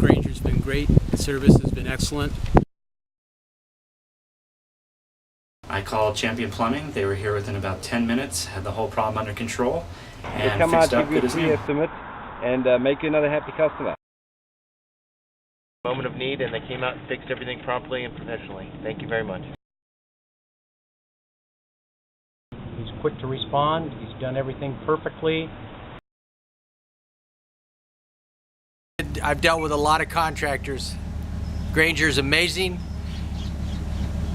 Granger's been great. The service has been excellent. I called Champion Plumbing. They were here within about 10 minutes, had the whole problem under control, and come out, fixed up give you good a as free new. estimate, and make you another happy customer. Moment of need, and they came out and fixed everything promptly and professionally. Thank you very much. He's quick to respond. He's done everything perfectly. I've dealt with a lot of contractors. Granger's amazing.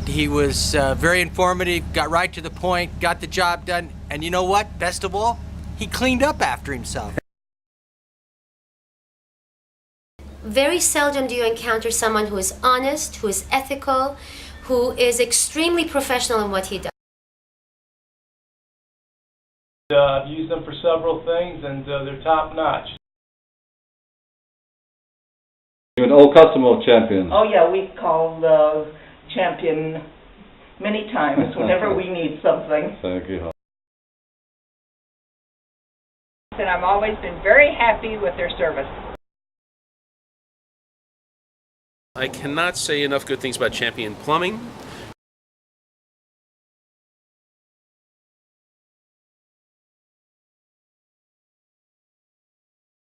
He was very informative, got right to the point, got the job done, and you know what? Best of all, he cleaned up after himself. Very seldom do you encounter someone who is honest, who is ethical, who is extremely professional in what he does. I've used them for several things, and they're top-notch. You're an old customer of Champion. Oh yeah, we call the Champion many times whenever we need something. Thank you. And I've always been very happy with their service. I cannot say enough good things about Champion Plumbing.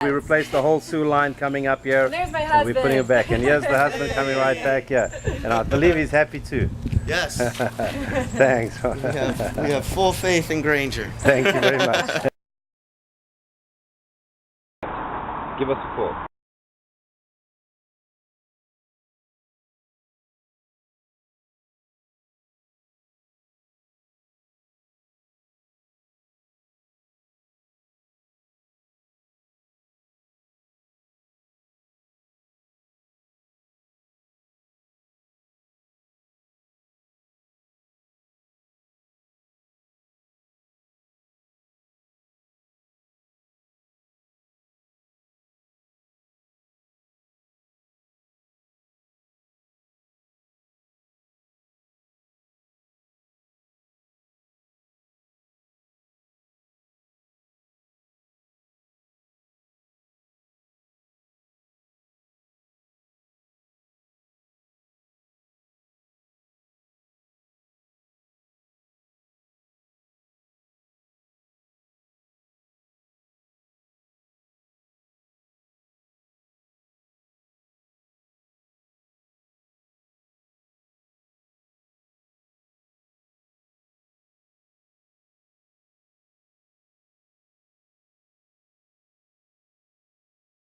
We replaced the whole sewer line coming up here. There's my and husband. we're putting it back. And here's the husband coming right back here. And I believe he's happy too. Yes. Thanks. we have full faith in Granger. Thank you very much. Give us a call.